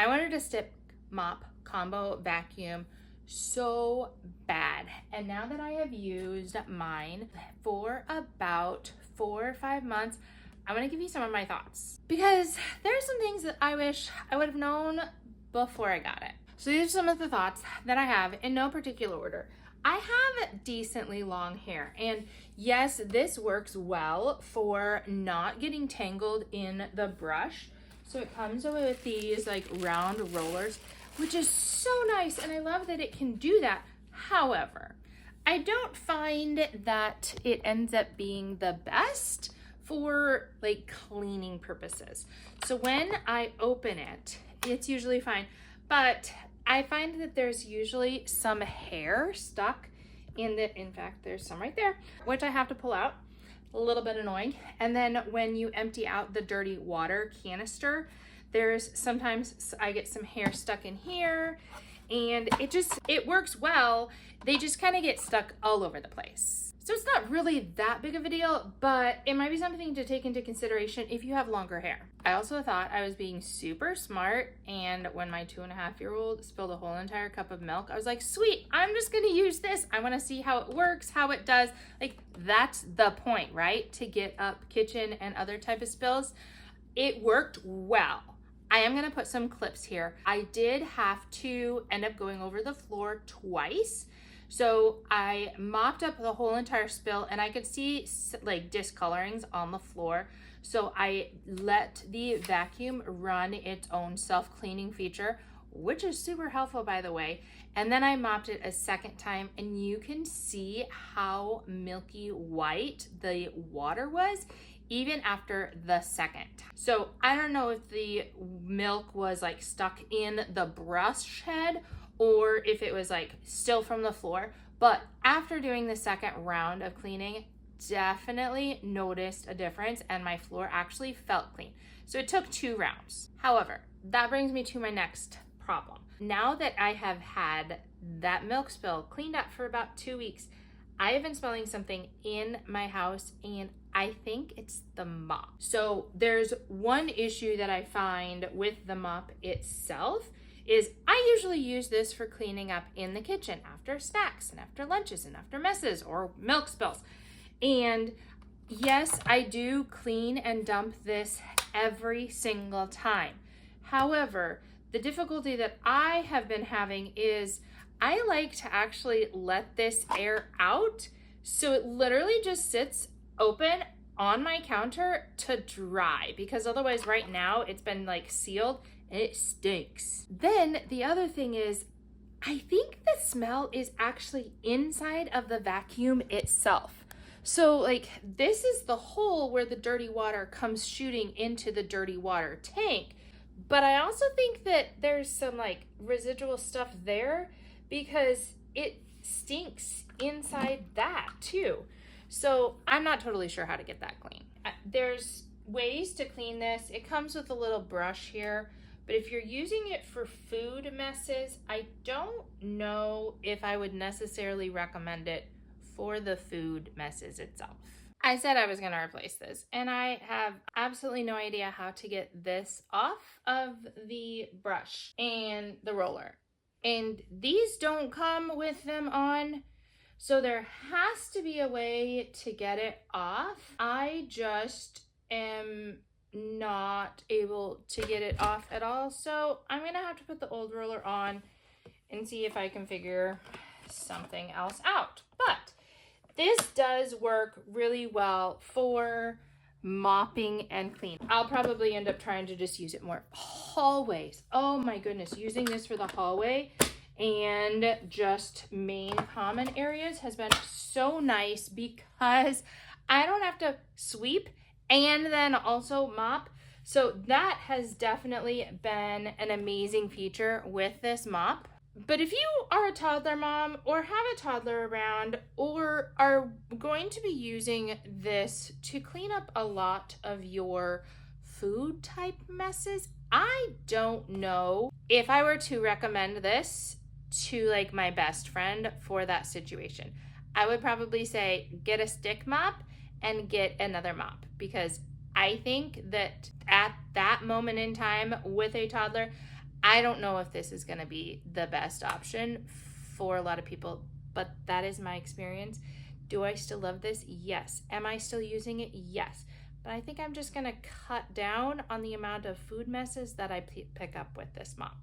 I wanted a stick mop combo vacuum so bad. And now that I have used mine for about 4 or 5 months, I want to give you some of my thoughts, because there are some things that I wish I would have known before I got it. So these are some of the thoughts that I have in no particular order. I have decently long hair, and yes, this works well for not getting tangled in the brush. So it comes with these like round rollers, which is so nice, and I love that it can do that. However, I don't find that it ends up being the best for like cleaning purposes. So when I open it, it's usually fine, but I find that there's usually some hair stuck in fact, there's some right there, which I have to pull out. A little bit annoying. And then when you empty out the dirty water canister, sometimes I get some hair stuck in here, and it works well. They just kind of get stuck all over the place. So it's not really that big of a deal, but it might be something to take into consideration if you have longer hair. I also thought I was being super smart, and when my 2.5-year-old spilled a whole entire cup of milk, I was like, sweet, I'm just gonna use this. I wanna see how it works, how it does. Like, that's the point, right? To get up kitchen and other type of spills. It worked well. I am gonna put some clips here. I did have to end up going over the floor twice. So I mopped up the whole entire spill, and I could see like discolorings on the floor. So I let the vacuum run its own self-cleaning feature, which is super helpful, by the way. And then I mopped it a second time, and you can see how milky white the water was even after the second time. So I don't know if the milk was like stuck in the brush head or if it was like still from the floor, but after doing the second round of cleaning, definitely noticed a difference, and my floor actually felt clean. So it took 2 rounds. However, that brings me to my next problem. Now that I have had that milk spill cleaned up for about 2 weeks, I have been smelling something in my house, and I think it's the mop. So there's one issue that I find with the mop itself is I usually use this for cleaning up in the kitchen after snacks and after lunches and after messes or milk spills. And yes, I do clean and dump this every single time. However, the difficulty that I have been having is I like to actually let this air out, so it literally just sits open on my counter to dry, because otherwise right now it's been like sealed and it stinks. Then the other thing is, I think the smell is actually inside of the vacuum itself. So like this is the hole where the dirty water comes shooting into the dirty water tank. But I also think that there's some like residual stuff there, because it stinks inside that too. So I'm not totally sure how to get that clean. There's ways to clean this. It comes with a little brush here, but if you're using it for food messes, I don't know if I would necessarily recommend it for the food messes itself. I said I was going to replace this, and I have absolutely no idea how to get this off of the brush and the roller. And these don't come with them on, so there has to be a way to get it off. I just am not able to get it off at all, so I'm going to have to put the old roller on and see if I can figure something else out. But this does work really well for mopping and cleaning. I'll probably end up trying to just use it more hallways. Oh my goodness, using this for the hallway and just main common areas has been so nice, because I don't have to sweep and then also mop. So that has definitely been an amazing feature with this mop. But if you are a toddler mom or have a toddler around or are going to be using this to clean up a lot of your food type messes, I don't know if I were to recommend this to like my best friend for that situation. I would probably say get a stick mop and get another mop, because I think that at that moment in time with a toddler, I don't know if this is gonna be the best option for a lot of people, but that is my experience. Do I still love this? Yes. Am I still using it? Yes. But I think I'm just gonna cut down on the amount of food messes that I pick up with this mop.